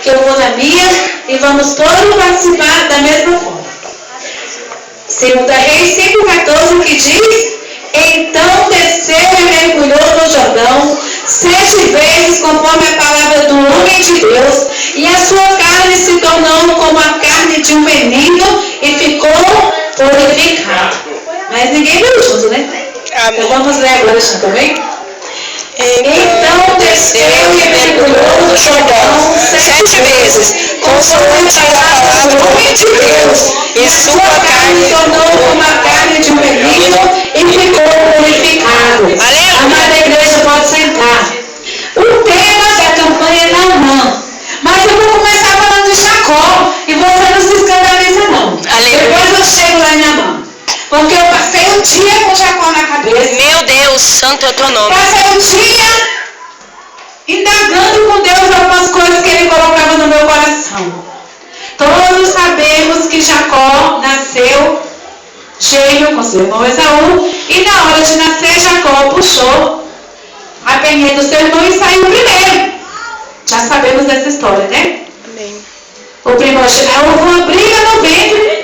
que eu vou na minha e vamos todos participar da mesma forma. 2 Reis 5,14 que diz: então desceu e mergulhou no Jordão 7 vezes conforme a palavra do homem de Deus, e a sua carne se tornou como a carne de um menino e ficou purificado. Mas ninguém viu junto, né? Amém. Então vamos ler agora junto, também? Então desceu e mergulhou no Jordão 7 vezes, conforme a palavra do homem de Deus, e a sua carne se tornou como a carne de um menino e ficou purificado. Amada igreja, pode sentar. O tema da campanha é Naamã, mas eu vou começar falando de Jacó, e você não se escandaliza não. Depois eu chego lá em Naamã. Porque eu passei um dia com Jacó na cabeça. Meu Deus, santo é teu nome. Passei um dia indagando com Deus algumas coisas que Ele colocava no meu coração. Todos sabemos que Jacó nasceu gêmeo com seu irmão Esaú. E na hora de nascer, Jacó puxou a penha do seu irmão e saiu primeiro. Já sabemos dessa história, né? Amém. O primogênito, houve uma briga no ventre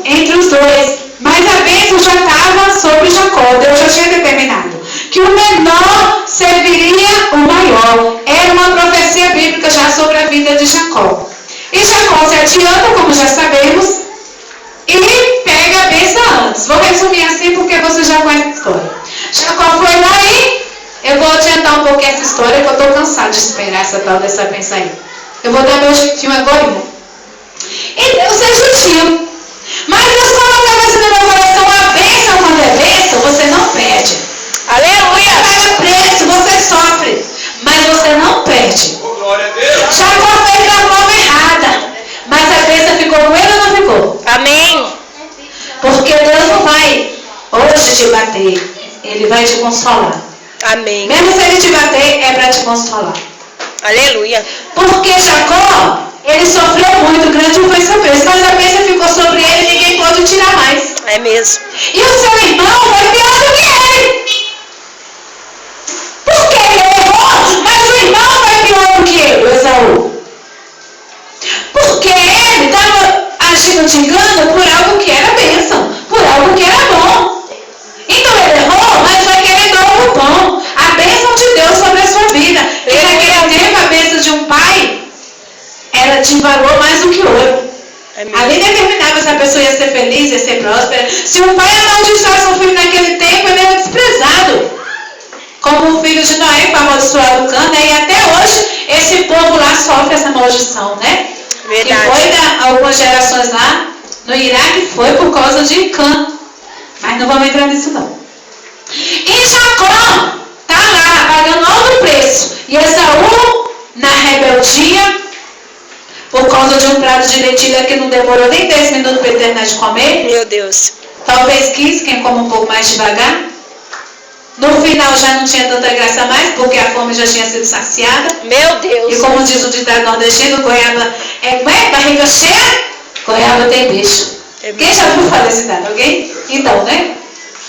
entre os dois, mas a bênção já estava sobre Jacó. Deus já tinha determinado que o menor serviria o maior. Era uma profecia bíblica já sobre a vida de Jacó. E Jacó se adianta, como já sabemos, e pega a bênção antes. Vou resumir assim porque você já conhece a história. Jacó foi lá e eu vou adiantar um pouquinho essa história, que eu estou cansado de esperar essa tal dessa bênção aí. Eu vou dar meu jeitinho agora. E Deus é justinho. Mas Deus colocava assim no meu coração: a bênção, quando é bênção, você não perde. Aleluia. Você paga preço, você sofre, mas você não perde. Jacó fez da forma errada, mas a bênção ficou com ele ou não ficou? Amém. Porque Deus não vai hoje te bater, Ele vai te consolar. Amém. Mesmo se Ele te bater, é para te consolar. Aleluia. Porque Jacó, ele sofreu muito, grande foi seu preço, mas a bênção ficou sobre ele e ninguém pode tirar mais. É mesmo. E o seu irmão foi pior do que ele. Porque ele errou, mas o irmão foi pior do que ele, o Esaú. Porque ele estava agindo de engano por algo que era bênção, por algo que era bom. Então ele errou, mas foi querendo algo bom. A bênção de Deus sobre a sua vida. E naquele tempo a bênção de um pai era de valor mais do que ouro. Ali determinava se a pessoa ia ser feliz, ia ser próspera. Se um pai amaldiçoasse um filho naquele tempo, ele era desprezado. Como o filho de Noé, para amaldiçoar o Cã, né? E até hoje, esse povo lá sofre essa maldição, né? Verdade. E foi algumas gerações lá no Iraque, foi por causa de Cã. Mas não vamos entrar nisso não. E Jacó está lá, pagando alto preço. E Esaú, na rebeldia, por causa de um prato de lentilha que não demorou nem 10 minutos para ele terminar de comer. Meu Deus. Talvez 15, quem come um pouco mais devagar. No final já não tinha tanta graça mais, porque a fome já tinha sido saciada. Meu Deus. E como diz o ditado nordestino, goiaba barriga cheia, goiaba tem bicho. Quem já ouviu falar esse ditado? Alguém? Então, né?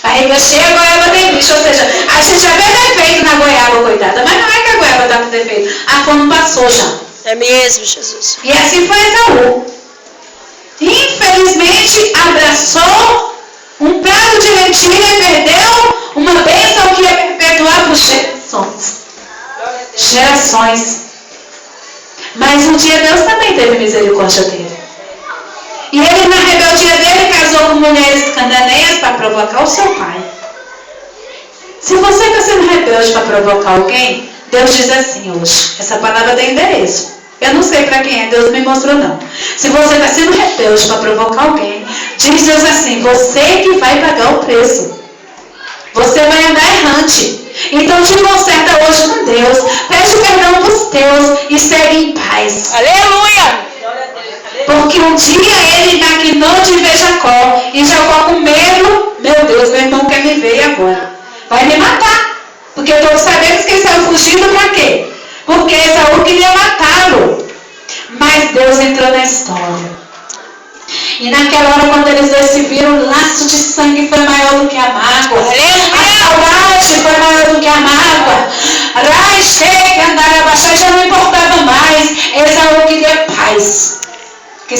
Barriga cheia, goiaba tem bicho. Ou seja, a gente já vê defeito na goiaba, coitada. Mas não é que a goiaba está com defeito. A fome passou já. É mesmo, Jesus. E assim foi Esaú. Infelizmente, abraçou um prato de lentilha e perdeu uma bênção que ia perpetuar por gerações. Mas um dia Deus também teve misericórdia dele. E ele, na rebeldia dele, casou com mulheres cananeias para provocar o seu pai. Se você está sendo rebelde para provocar alguém, Deus diz assim hoje. Essa palavra tem endereço. Eu não sei para quem é, Deus não me mostrou não. Se você está sendo rebelde para provocar alguém, diz Deus assim: você que vai pagar o preço. Você vai andar errante. Então te conserta hoje com Deus. Pede perdão para os teus e segue em paz. Aleluia. Porque um dia ele maquinou de ver Jacó. E Jacó com medo: meu Deus, meu irmão quer me ver agora. Vai me matar. Porque todos sabemos que ele saiu fugindo para quê? Porque Esaú queria matá-lo. Mas Deus entrou na história. E naquela hora, quando eles dois se viram, o laço de sangue foi maior do que a mágoa. A saudade foi maior do que a mágoa. Já não importava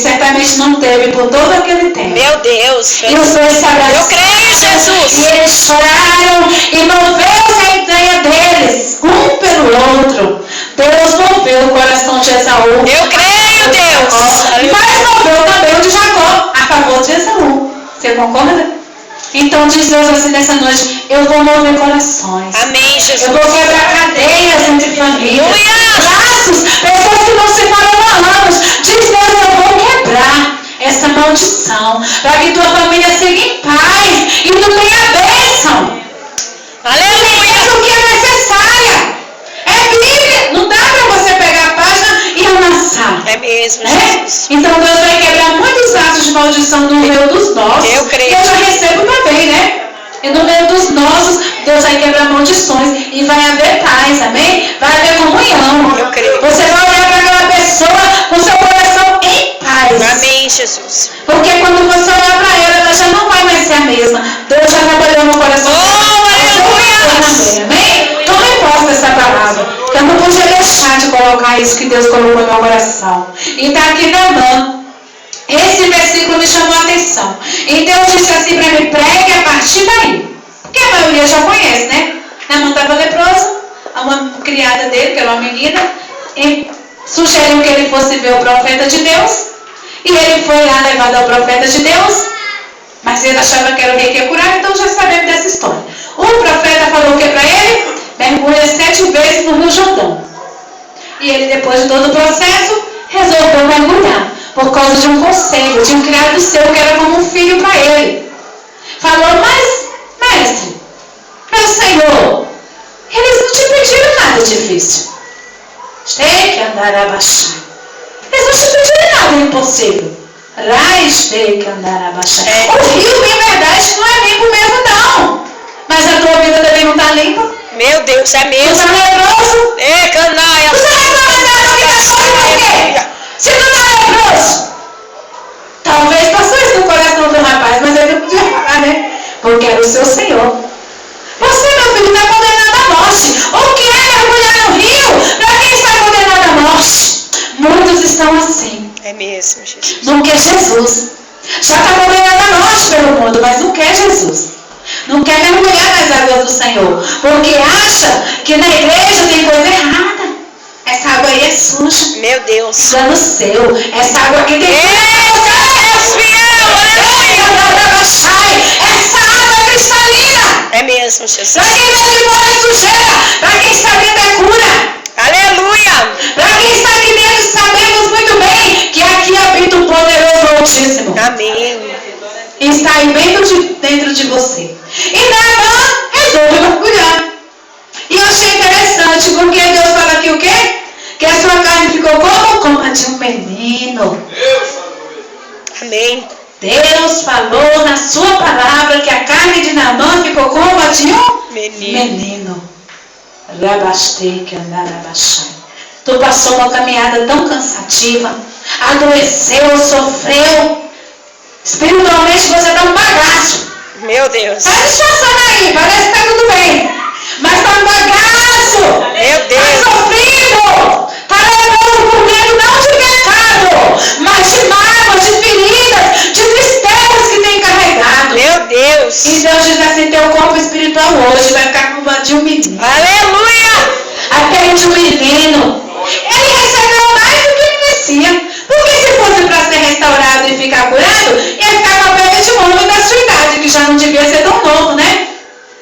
certamente não teve por todo aquele tempo. Meu Deus. E os dois se abraçaram. Eu creio, Jesus. E eles choraram e moveu-se a ideia deles, um pelo outro. Deus moveu o coração de Esaú. Eu creio, Deus. Mas moveu também o de Jacó a favor de Esaú. Você concorda? Então diz Deus assim nessa noite: eu vou mover corações. Amém, Jesus. Eu vou quebrar cadeias entre famílias. Aleluia. Laços, pessoas que não se falam há anos. Diz Deus: eu vou quebrar essa maldição, para que tua família siga em paz e tu tenha bênção. Aleluia. Isso que é necessária. É Bíblia. Não dá para você pegar a página e amassar. É mesmo, Né? Jesus. Então Deus vai quebrar muitos laços de maldição no meio dos nossos. Eu creio. Eu já recebo também, né? E no meio dos nossos, Deus vai quebrar maldições e vai haver paz, amém? Vai haver comunhão. Eu creio. Você vai olhar para aquela pessoa com seu coração em paz. Amém, Jesus. Porque quando você olhar para ela já não vai mais ser a mesma. Deus já trabalhou no coração. Oh, aleluia. Amém? Tome posse dessa palavra. Eu não podia deixar de colocar isso que Deus colocou no meu coração. E está aqui na mão. Esse versículo me chamou a atenção. E Deus disse assim para mim: pregue a partir daí. Porque a maioria já conhece, né? Naamã estava leproso. Uma criada dele, que era uma menina, e sugeriu que ele fosse ver o profeta de Deus. E ele foi lá levado ao profeta de Deus. Mas ele achava que era o rei que ia curar, então já sabemos dessa história. O profeta falou o que para ele? Mergulha 7 vezes no Rio Jordão. E ele, depois de todo o processo, resolveu mergulhar. Por causa de um conselho, de um criado seu que era como um filho para ele. Falou: mas, mestre, meu senhor, eles não te pediram nada difícil. Tem que andar abaixado. Eles não te pediram nada impossível. Rais tem que andar abaixado. O rio, em verdade, não é limpo mesmo, não. Mas a tua vida também não está limpa. Meu Deus, é Tu mesmo. está leproso. É, canaia. Tu está reclamando que está só por quê? Se tu está leproso. Talvez passou isso no coração do rapaz, mas ele não podia falar, né? Porque era o seu Senhor. Você, meu filho, está condenado à morte. O que é mergulhar no rio para quem está condenado à morte? Muitos estão assim. É mesmo, Jesus. Não quer Jesus. Já está condenado à morte pelo mundo, mas não quer Jesus. Não quer mergulhar nas águas do Senhor. Porque acha que na igreja tem coisa errada. Essa água aí é suja. Meu Deus. Engano seu. Essa água aqui tem Deus fiel, aleluia. Essa água é cristalina. É mesmo, Jesus. Para quem está de fora é sujeira. Para quem está dentro é cura. Aleluia. Para quem está aqui dentro, sabemos muito bem que aqui habita o poderoso Altíssimo. Amém. E está aí dentro de você. E Naamã resolve mergulhar. E eu achei interessante, porque Deus fala aqui o quê? Que a sua carne ficou como a de um menino. Amém. Deus falou na sua palavra que a carne de Naamã ficou como a de um menino. Rabastei que andar abaixar. Tu passou uma caminhada tão cansativa, adoeceu, sofreu. Espiritualmente você está um bagaço. Meu Deus. Está disfarçando aí, parece que está tudo bem. Mas está um bagaço. Meu Deus. Está sofrido. Está leproso por dentro, não de pecado, mas de mágoas, de feridas, de tristezas que tem carregado. Meu Deus. E Deus diz assim: teu corpo espiritual hoje vai ficar como a de um menino. Aleluia. A pele de um menino. Ele recebeu mais do que merecia. Porque se fosse para ser restaurado e ficar curado, ia ficar com a pele de um homem da sua idade, que já não devia ser tão novo, né?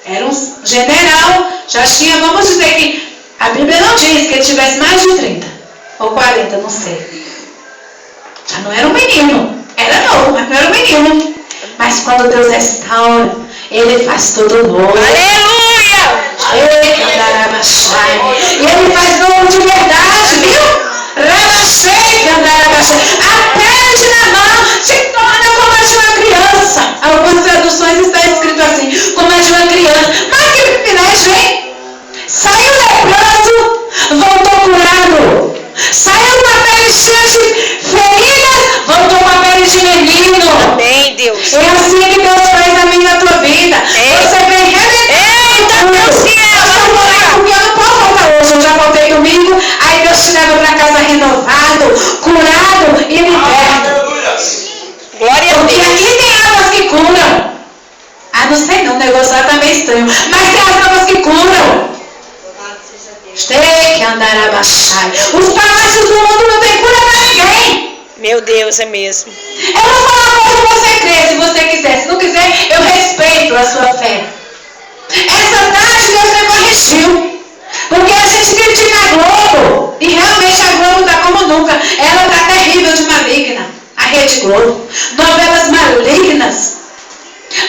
Era um general, já tinha, vamos dizer que a Bíblia não diz que ele tivesse mais de 30 ou 40, não sei. Já não era um menino. Era novo, mas não era um menino. Mas quando Deus restaura, Ele faz tudo novo. Aleluia. E Ele faz novo de verdade, viu? A pele de Naamã se torna como a de uma criança. Algumas traduções está escrito assim, como a de uma criança. Mas que privilégio, hein? Saiu leproso, voltou curado. Saiu com a pele cheia de feridas, voltou com a pele de menino. Amém, Deus. É assim que Deus faz na minha e na tua vida. Você vem redentar. Eita, Deus fiel. Porque eu não posso voltar hoje, eu já voltei domingo. Aí Deus te leva para casa renovado, curado e liberto. Senhor. Mas tem as novas que curam. Tem que andar abaixar. Os palácios do mundo não tem cura para ninguém. Meu Deus, é mesmo. Eu vou falar uma coisa que você crê, se você quiser. Se não quiser, eu respeito a sua fé. Essa tarde Deus me corrigiu. Porque a gente critica a Globo. E realmente a Globo está como nunca. Ela está terrível de maligna. A Rede Globo. Novelas malignas.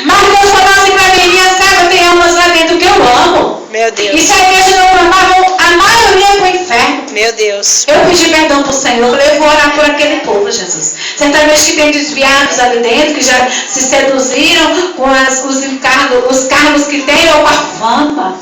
Mas Deus falou assim para mim, minha serva, tem almas lá dentro que eu amo. Meu Deus. E se a igreja não amava, a maioria é para o inferno. Meu Deus. Eu pedi perdão para o Senhor, eu falei, eu vou orar por aquele povo, Jesus. Certamente que tem desviados ali dentro, que já se seduziram com os cargos que têm ou com a fama.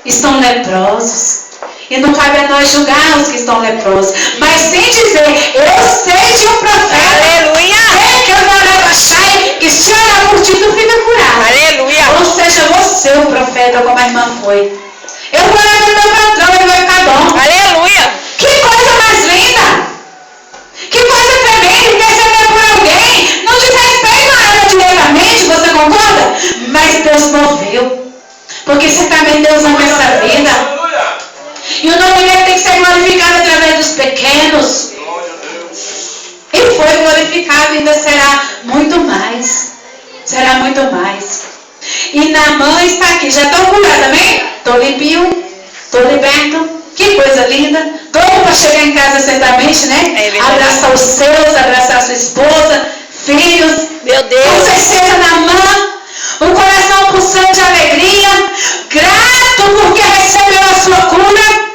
Estão leprosos. E não cabe a nós julgar os que estão leprosos. Mas sem dizer, eu sei de um profeta. Aleluia. Sei que eu vou abaixar e se orar por ti, tu fica curado. Aleluia. Ou seja, você o profeta, como a irmã foi. Eu vou orar pelo meu patrão, ele vai ficar bom. Aleluia. Que coisa mais linda! Que coisa tremenda! Interceder por alguém não diz respeito a ela diretamente, você concorda? Mas Deus moveu. Porque certamente Deus ama essa vida. E o nome dele tem que ser glorificado através dos pequenos. E foi glorificado e ainda será muito mais. Será muito mais. E Naamã está aqui. Já estou curada, amém? Estou limpio. Estou liberto. Que coisa linda. Doido para chegar em casa certamente, né? É verdade. Abraçar os seus, abraçar sua esposa, filhos. Meu Com Deus. certeza Naamã. O coração pulsando de alegria. Grato porque recebeu a sua cura.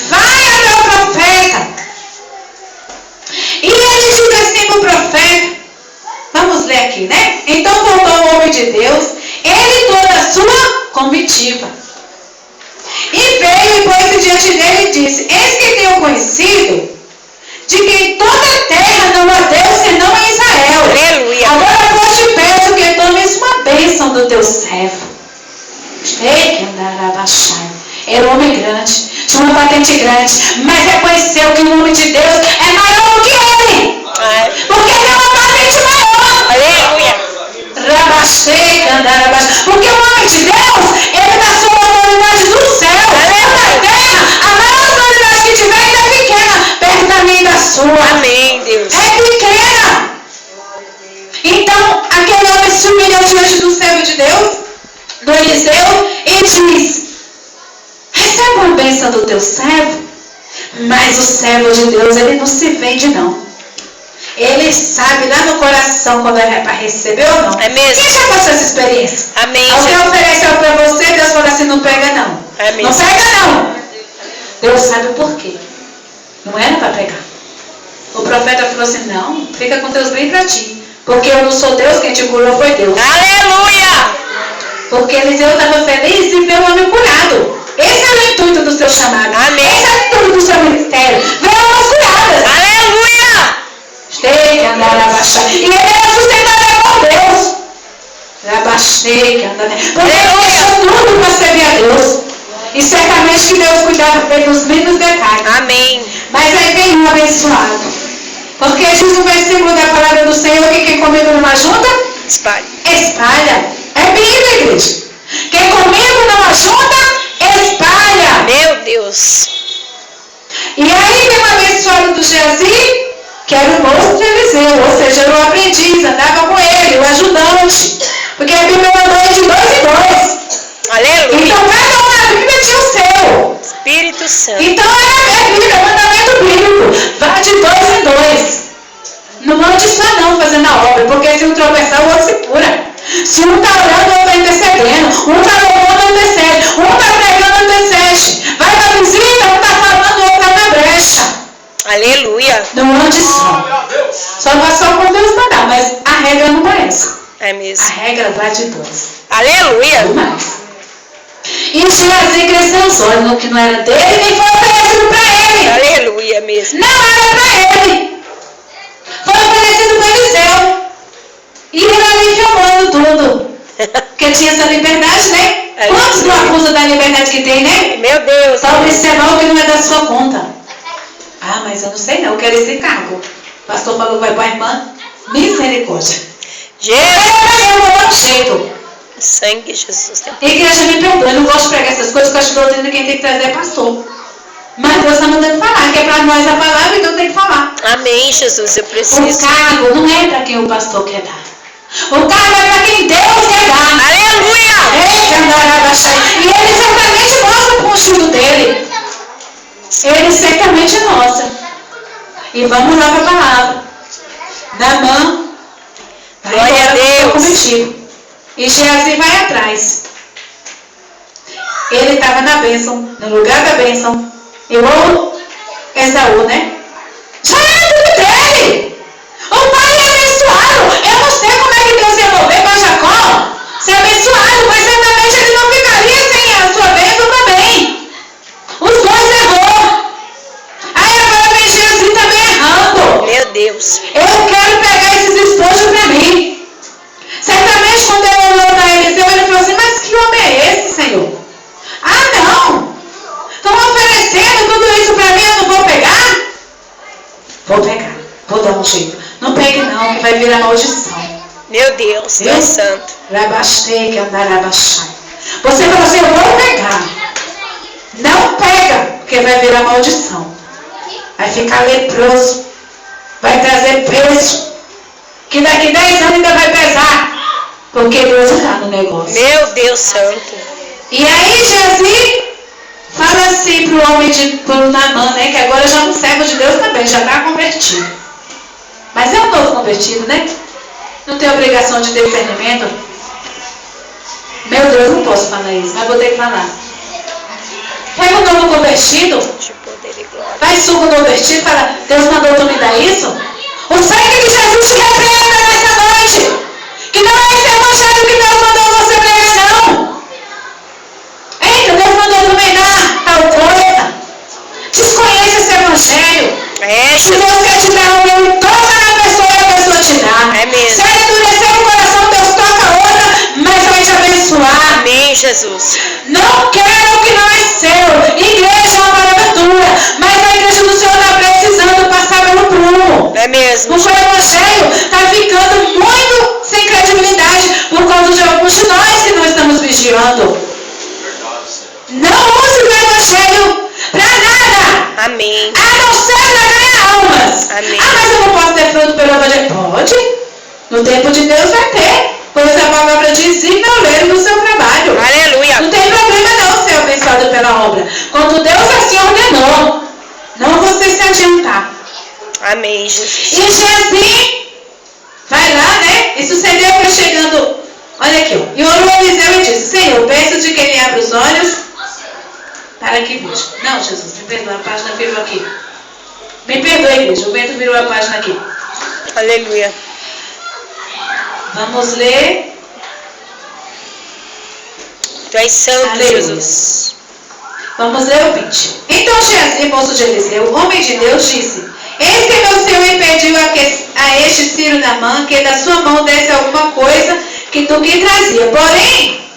Vai até o profeta. E ele diz assim para o profeta. Vamos ler aqui, né? Então voltou o homem de Deus. Ele e toda a sua comitiva. E veio e pôs-se diante dele e disse: eis que tenho conhecido de que em toda a terra não há Deus senão em Israel. Aleluia. Agora pois te peço que tomes uma bênção do teu servo. Tem que andar abaixar. Era um homem grande, tinha uma patente grande, mas reconheceu que o homem de Deus é maior do que ele. Porque ele é uma patente maior. Aleluia. Rabachei, andar abaixo. Porque o homem de Deus, ele dá sua autoridade do céu. Na terra, a maior autoridade que tiver ainda é pequena, perto da minha e da sua. Amém, Deus. É pequena. Então, aquele homem se humilhou diante do servo de Deus, do Eliseu, e diz: receba a bênção do teu servo. Mas o servo de Deus, ele não se vende não. Ele sabe lá no coração quando é para receber ou não. É mesmo. Quem já passou essa experiência? Amém. Alguém ofereceu para você, Deus falou assim, não pega não. Amém. Não pega não. Deus sabe o porquê. Não era para pegar. O profeta falou assim, não, fica com teus bens para ti. Porque eu não sou Deus, quem te curou foi Deus. Aleluia. Porque Eliseu estava feliz em ver o homem curado. Esse é o intuito do seu chamado. Amém. Esse é o intuito do seu ministério. Ver almas curadas. Aleluia. Tem que andar abaixado. E ele era sustentado por Deus. Abaixei que andar. Porque ele deixou tudo para servir a Deus. E certamente que Deus cuidava dele dos mínimos detalhes. Amém. Mas aí vem um abençoado. Porque diz o versículo da palavra do Senhor que quem comigo numa junta, Espalhe. espalha. É Bíblia, igreja. Quem comigo numa junta, espalha. Meu Deus. E aí tem um abençoado do Geazi, que era o moço de Eliseu, ou seja, era o aprendiz, andava com ele, o ajudante. Porque a Bíblia mandou ele de 2 em 2. Aleluia. Então cada um na Bíblia tinha o seu. Espírito Santo. Então é a Bíblia, é o mandamento bíblico. Vá de 2 em 2. Não mande só não fazendo a obra, porque se um tropeçar, o outro se cura. Se um está orando, o outro está intercedendo. Um está louvando, o outro intercede. Um está pregando, o outro intercede. Vai para a visita, um está falando, o outro está na brecha. Aleluia. Não ande só. Só passou com Deus mandar, mas a regra não é essa. É A mesmo. regra vai de 2. Aleluia. Não mais. E Geazi cresceu os olhos no que não era dele, nem foi oferecido para ele. Aleluia mesmo. Não era para ele. Foi oferecido para Eliseu. E ele ali filmando tudo. Porque tinha essa liberdade, né? Quantos não acusam da liberdade que tem, né? Meu Deus. Só observar o que não é da sua conta. Ah, mas eu não sei não, eu quero esse cargo. O pastor falou que vai para a irmã. Misericórdia. Jesus. Eu vou dar um jeito. Sangue de Jesus. Igreja, me perdoa, eu não gosto de pregar essas coisas, porque eu acho que doutrina quem tem que trazer é pastor. Mas Deus está mandando falar, que é para nós a palavra, então tem que falar. Amém, Jesus, eu O preciso. cargo não é para quem o pastor quer dar. O cargo é para quem Deus quer dar. Aleluia! E ele certamente mostra o contigo dele. Ele certamente mostra. E vamos lá para a palavra. Naamã vai Glória a embora com o seu Deus. cometido. E Geazi vai atrás. Ele estava na bênção, no lugar da bênção. Igual Esaú, né? Já era tudo dele. O pai é abençoado. Eu não sei como é que Deus ia mover para Jacó ser abençoado, mas certamente ele não ficaria sem a sua bênção também. Os dois errou. Aí agora vem Jesus também errando. Meu Deus. Eu quero pegar esses esposos para mim. Certamente quando ele olhou para Eliseu, ele falou assim, mas que homem é esse, Senhor? Ah, não. Estão oferecendo tudo isso para mim, eu não vou pegar? Vou pegar. Vou dar um jeito. Não pegue não, que vai virar maldição. Meu Deus, Deus santo. Rabastei, que andará baixar. Você falou assim, eu vou pegar. Não pega, porque vai virar maldição. Vai ficar leproso. Vai trazer peso. Que daqui 10 anos ainda vai pesar. Porque Deus está no negócio. Meu Deus santo. E aí Geazi fala assim pro homem pro Naamã, né? Que agora já é um servo de Deus também, já está convertido. Mas é um novo convertido, né? Não tem obrigação de discernimento. Meu Deus, não posso falar isso, mas vou ter que falar. Pega o novo convertido, faz suco convertido e fala, Deus mandou tu me dar isso? O sangue de Jesus te repreenda nessa noite. Que não é esse evangelho que Deus mandou você pregar, não. Eita, Deus mandou tu me dar tal coisa. Desconhece esse evangelho. Se Deus quer te dar um, toca na pessoa e a pessoa te dá. É mesmo. Se ele endurecer o coração, Deus toca outra, mas vai te abençoar. Amém, Jesus. Não quero o que não é seu. Igreja é uma palavra dura, mas a igreja do Senhor está precisando passar pelo prumo. É mesmo. Porque o evangelho está ficando muito sem credibilidade por causa de alguns de nós que não estamos vigiando. Não use o evangelho para nada. Amém. A não ser para ganhar almas. Amém. Ah, mas eu não posso ter fruto pelo evangelho. Pode. No tempo de Deus vai ter. Pois a palavra diz, e não ler no seu trabalho. Aleluia. Não tem problema não ser abençoado pela obra. Quando Deus assim ordenou. Não você se adiantar. Amém, Jesus. E Geazi vai lá, né? E sucedeu que chegando. Olha aqui, ó. E orou Eliseu e disse, Senhor, peço de que ele abra os olhos. Para aqui, vídeo. Não, Jesus, me perdoa, a página virou aqui. Me perdoe, igreja, o vento virou a página aqui. Aleluia. Vamos ler. Tu és santo, Aleluia. Jesus. Vamos ler o 20. Então Geazi, moço de Eliseu, homem de Deus, disse, eis que meu senhor impediu a este Ciro Naamã que da sua mão desse alguma coisa que tu que trazia. Porém,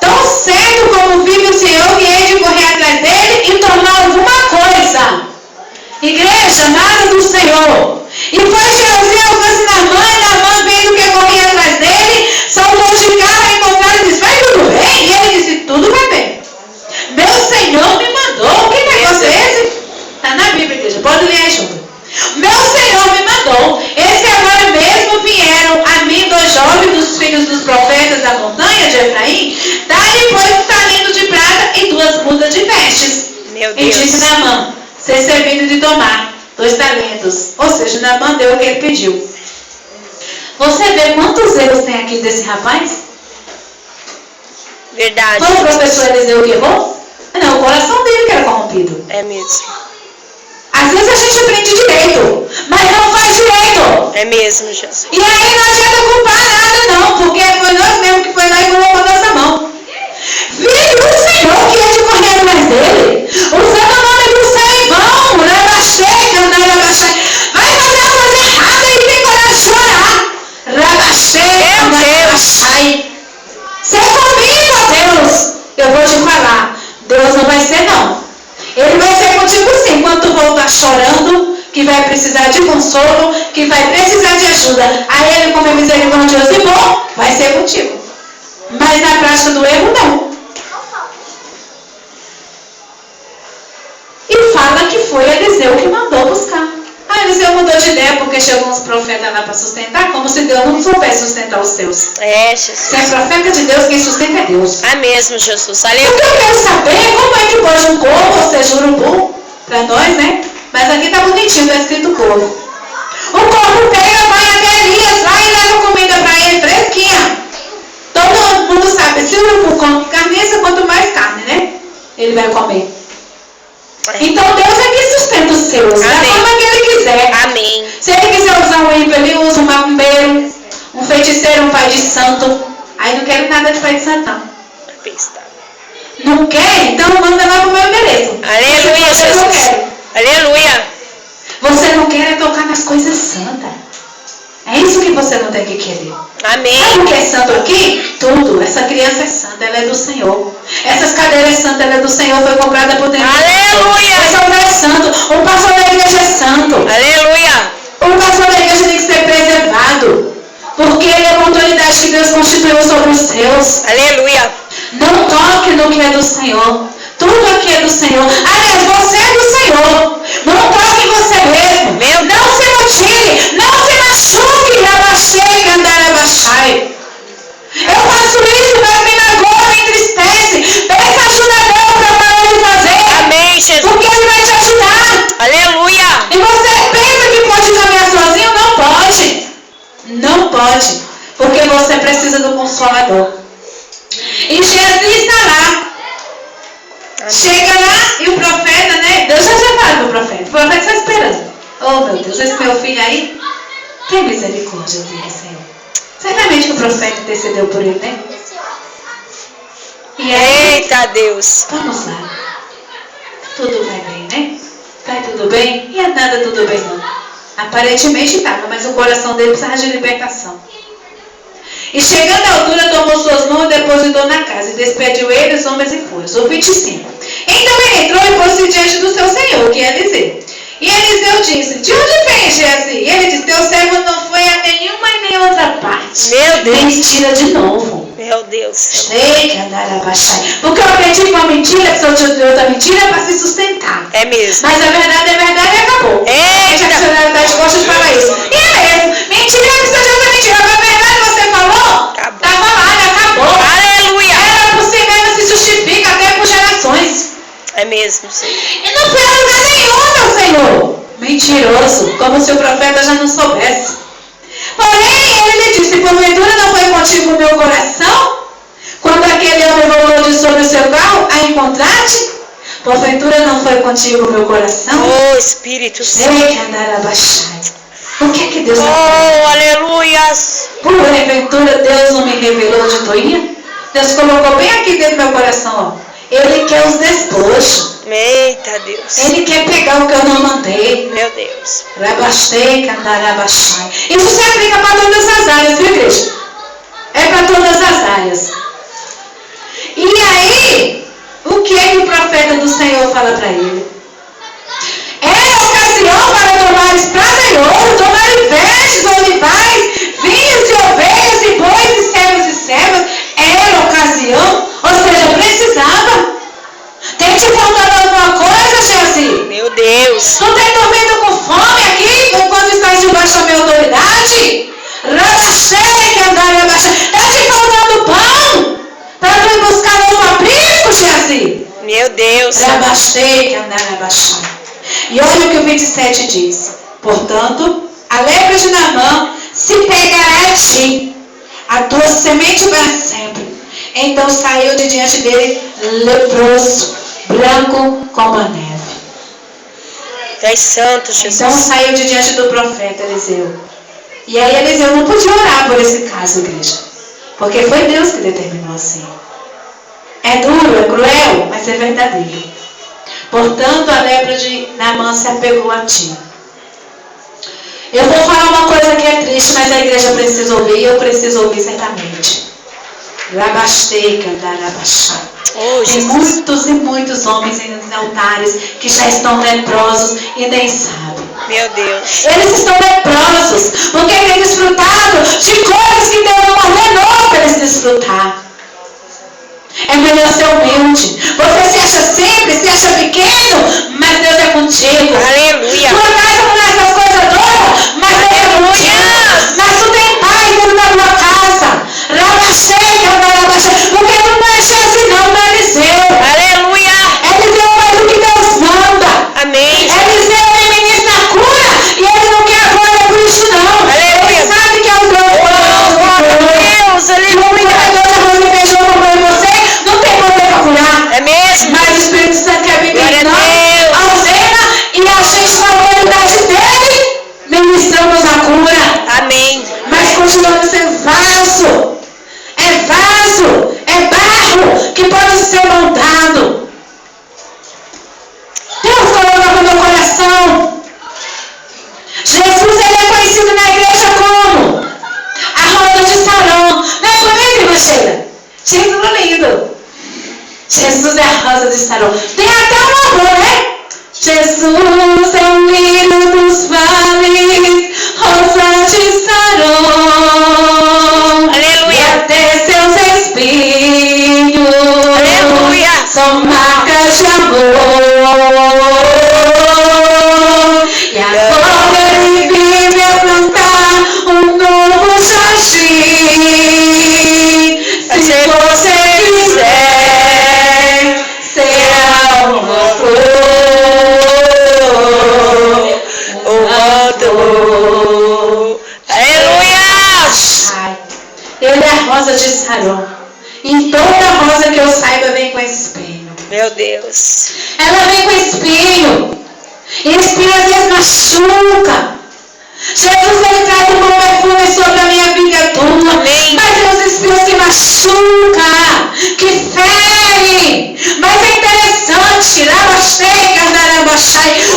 tão certo como vive o Senhor, que hei de correr atrás dele e tomar alguma coisa. Igreja, nada do Senhor. E foi Geazi ao alcance de Naamã, e Naamã, vendo que corria atrás dele, saltou de carro e encontraram e disse, vai tudo bem? E ele disse, tudo vai bem. Meu Senhor me mandou. Que negócio é esse? Está na Bíblia, igreja. Pode ler aí junto. Meu Senhor me mandou. Esse agora mesmo vieram a mim 2 jovens dos filhos dos profetas da montanha de Efraim. Dá-lhe, pois, um talento de prata e 2 mudas de vestes. Meu E Deus. disse Naamã, ser servido de tomar 2 talentos. Ou seja, Naamã deu o que ele pediu. Você vê quantos erros tem aqui desse rapaz? Verdade. Quando o professor Eliseu que errou? Não, o coração dele que era corrompido. É mesmo. Às vezes a gente aprende direito, mas não faz direito. É mesmo, Jesus. E aí não adianta culpar nada não, porque foi nós mesmos que foi lá e colocou nossa mão. Vive o Senhor que é de correr atrás dele. Usando o nome do céu em vão. Vai fazer a coisa errada e tem coragem de chorar. Ser comigo, Deus. Eu vou te falar. Deus não vai ser não. Ele vai ser contigo sim. Quando tu voltar chorando, que vai precisar de consolo, que vai precisar de ajuda. Aí ele, como é misericordioso e bom, vai ser contigo. Mas na prática do erro, não. E fala que foi Eliseu que mandou buscar. Eliseu mudou de ideia porque chegou uns profetas lá para sustentar, como se Deus não soubesse sustentar os seus. Jesus. Se é profeta de Deus, quem sustenta é Deus. É mesmo, Jesus. O Aleluia. que eu quero saber como é que pode um corvo, ou seja, urubu, para nós, né? Mas aqui tá bonitinho, tá escrito corvo. O corvo pega, vai até Elias, vai e leva comida para ele, fresquinha. Todo mundo sabe, se o urubu come carniça, quanto mais carne, né? Ele vai comer. Então Deus é que sustenta os seus, da forma que Ele quiser. Amém. Se Ele quiser usar um ímpio, Ele usa um macumbeiro, um feiticeiro, um pai de santo. Aí não quero nada de pai de santo, não. Não quer? Então manda lá pro meu endereço. Aleluia, Jesus. Aleluia. Você não quer é tocar nas coisas santas. É isso que você não tem que querer. Amém. Sabe o que é santo aqui? Tudo. Essa criança é santa, ela é do Senhor. Essas cadeiras santas, ela é do Senhor, foi comprada por dentro. Aleluia. Esse altar é santo. O pastor da igreja é santo. Aleluia. O pastor da igreja tem que ser preservado. Porque ele é uma autoridade que Deus constituiu sobre os seus. Aleluia. Não toque no que é do Senhor. Tudo aqui é do Senhor. Aliás, você é do Senhor. Não toque em você mesmo. Não se mutile. Não se machuque. Abaixei, andar, abaixai. Eu faço isso, mas me magoa, me entristece. Peça ajuda a Deus para parar de fazer. Amém, Jesus. Porque Ele vai te ajudar. Aleluia. E você pensa que pode caminhar sozinho? Não pode. Não pode. Porque você precisa do Consolador. E Jesus está lá. Chega lá e o profeta, né? Deus já fala pro profeta. O profeta está esperando. Oh, meu Deus, esse meu filho aí, tem misericórdia dele, Senhor. Certamente que o profeta intercedeu por ele, né? E aí, eita Deus. vamos lá. Tudo vai bem, né? Vai tudo bem? E a nada tudo bem, não. Aparentemente estava, mas o coração dele precisava de libertação. E chegando à altura, tomou suas mãos e depositou na casa, e despediu ele, os homens e foi. O 25. Então ele entrou e pôs-se diante do seu senhor, que é Eliseu. E Eliseu disse, de onde vem Geazi? E ele disse, teu servo não foi a nenhuma e nem outra parte. Meu Deus. Mentira de novo. Meu Deus. Porque eu aprendi com a mentira, que se eu te outra mentira é para se sustentar. É mesmo. Mas a verdade é verdade e acabou. A racionalidade gosta de falar isso. E é mesmo. Mentira é que seja outra mentira. Mas a verdade você falou, Acabou. tá falada, acabou. Aleluia. Ela por si mesma se justifica até por gerações. É mesmo, Senhor. E não foi a lugar nenhum, meu Senhor. Mentiroso, como se o profeta já não soubesse. Porém, ele lhe disse, porventura não foi contigo o meu coração? Quando aquele homem voltou de sobre o seu carro, a encontraste? Porventura não foi contigo o meu coração? Oh, Espírito Santo. O que é que Deus Oh, aleluias. Porventura Deus não me revelou onde tu ia? Deus colocou bem aqui dentro do meu coração, ó. Ele quer os despojos. Eita Deus. Ele quer pegar o que eu não mandei. Meu Deus. Isso se aplica para todas as áreas, viu, igreja? É para todas as áreas. E aí, o que é que o profeta do Senhor fala para ele? É ocasião para tomares prazeroso, tomares vestes, olivais, vinhos de ovelhas e bois e servos e servas. Era ocasião, ou seja, precisava. Tem te faltando alguma coisa, Geazi? Meu Deus. Tu tem dormido com fome aqui, enquanto estás debaixo da minha autoridade? Está te faltando pão? Para tu ir buscar outro abrigo, Geazi? Meu Deus. E olha o que o 27 diz. Portanto, a lepra de Naamã se pegará a ti, a tua semente para sempre. Então saiu de diante dele leproso, branco como a neve. Tu és santo, Jesus. Então saiu de diante do profeta Eliseu. E aí Eliseu não podia orar por esse caso, igreja. Porque foi Deus que determinou assim. É duro, é cruel, mas é verdadeiro. Portanto, a lepra de Naamã se apegou a ti. Eu vou falar uma coisa que é triste, mas a igreja precisa ouvir, e eu preciso ouvir certamente. Oh, Tem muitos e muitos homens em altares que já estão leprosos e nem sabem. Meu Deus. Eles estão leprosos porque têm desfrutado de coisas que Deus não ordenou para eles desfrutar. É melhor ser humilde. Você se acha simples, se acha pequeno, mas Deus é contigo. Aleluia. Tua casa não é essas coisas todas, mas Deus é contigo. Mas tu tem paz dentro da tua casa. Porque tu não é chance não para Eliseu. Aleluia. Eliseu faz o que Deus manda. Amém. Eliseu é ministro da cura e ele não quer glória por isso não. Aleluia. Ele sabe que é o Deus Deus, aleluia. Você não tem poder para curar. É mesmo. Mas o Espírito Santo quer vir Glória a Deus. ordena e a gente na autoridade dele ministramos a cura. Amém. Mas continuamos sendo vaso. É vaso, é barro que pode ser moldado. Deus colocou no meu coração. Jesus, ele é conhecido na igreja como a roda de Sarão. Não é comigo, irmã Sheila? Título lindo. Jesus é a rosa de Sarão. Tem até um amor, né? Jesus é o lírio dos vales, rosa de Sarão. Aleluia. E até seus espinhos, Aleluia. são marcas de amor. E agora ele vive a plantar um novo jardim. Se você quiser, será uma flor, Aleluia. Ele é a rosa de Sarão. Em toda rosa que eu saiba vem com espinho. Meu Deus. Ela vem com espinho. E espinho às vezes machuca. Jesus, ele traz um bom perfume sobre a minha vida tua. Amém. Mas tem os espinhos que machucam, que ferem. Mas é interessante,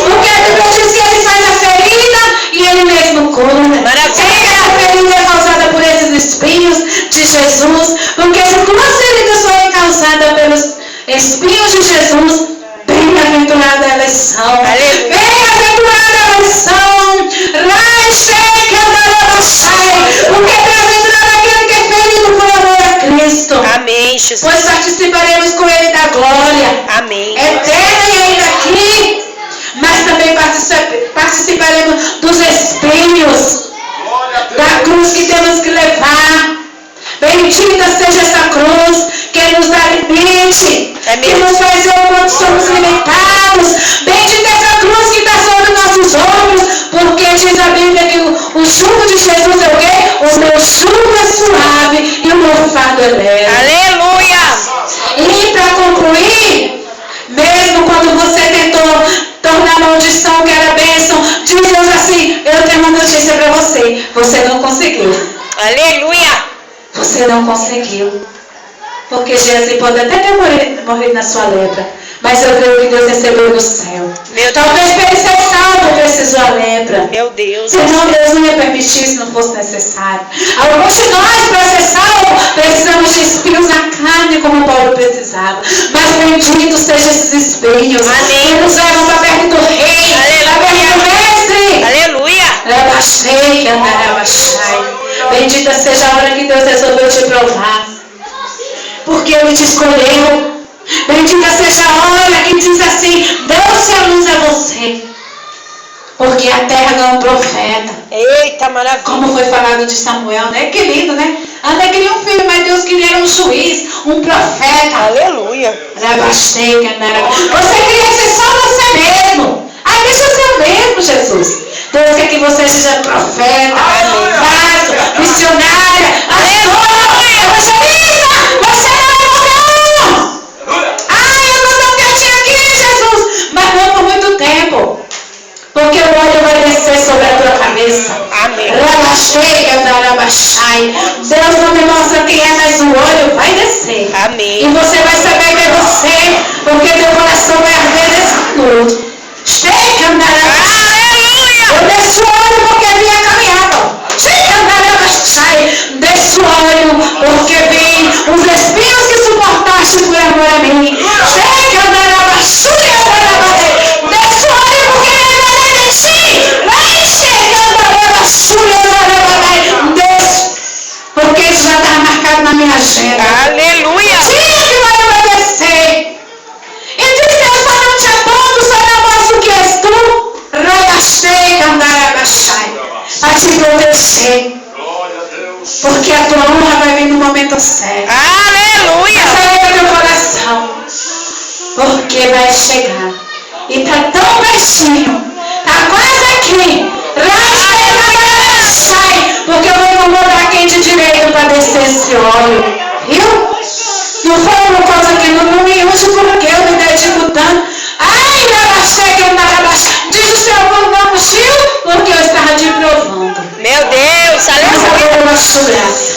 porque a Bíblia diz que ele faz a ferida e ele mesmo cura. Maravilha. Será que a ferida é causada por esses espinhos de Jesus? Porque se tuas feridas forem causadas pelos espinhos de Jesus, bem-aventurada elas são. Aleluia. Bem-aventurada elas são. Porque bem-aventurado aquele que é ferido por amor a Cristo. Amém, Jesus. Pois participaremos com ele da glória Amém. eterna e ainda aqui. Mas também participaremos dos espinhos da cruz que temos que levar. Bendita seja essa cruz que nos dá limite, que nos faz ver o quanto somos limitados. Bendita essa cruz que está sobre nossos ombros, porque diz a Bíblia que o jugo de Jesus é o quê? O meu jugo é suave e o meu fardo é leve. Aleluia. E para concluir, mesmo quando você tentou tornar a maldição que era bênção, diz Deus assim: eu tenho uma notícia para você. Você não conseguiu. Aleluia. Você não conseguiu. Porque Jesus pode até ter morrido na sua lepra, mas eu creio que Deus recebeu no céu. Talvez para ele ser salvo precisou a lepra. Meu Deus. Senão Deus não ia permitir se não fosse necessário. Alguns de nós, para ser salvo, precisamos de espinhos na carne, como Paulo precisava. Mas bendito seja esses espinhos. Amém. Que nos levam para perto do rei, para perto do mestre. Aleluia. Bendita seja a hora que Deus resolveu te provar. Porque Ele te escolheu. Bendita seja a hora que diz assim: deu-se a luz a você. Porque a terra ganhou um profeta. Eita, maravilha. Como foi falado de Samuel, né? Que lindo, né? Até queria um filho, mas Deus queria um juiz, um profeta. Aleluia. Você queria ser só você mesmo. Ah, deixa ser mesmo, Jesus. Deus quer que você seja profeta, vaso, missionária, pastor, evangelista. Você não é qualquer um. Ah, eu não estou quietinha aqui, Jesus. Mas não por muito tempo. Porque o óleo vai descer sobre a tua cabeça. Amém. Deus não me mostra quem é, mas o óleo vai descer. Amém. E você vai saber que é você, porque teu coração vai arder nessa noite. Eu desço o óleo porque vim a caminhada. Desço o óleo porque vim os espinhos que suportaste por amor a mim. Desço o óleo porque lembrarei de ti. Desço, porque isso já está marcado na minha agenda. Aleluia. Dia que vai te proteger. Porque a tua honra vai vir no momento certo. Aleluia. Acelera teu coração. Porque vai chegar. E tá tão pertinho. Tá quase aqui. Porque eu vou incomodar quem de direito para descer esse óleo. Viu? Não foi uma coisa que não me use porque eu me dedico tanto. Ai, diz o Senhor, não ungiu porque eu estava te provando. Meu Deus, aleluia. Mas a sua graça.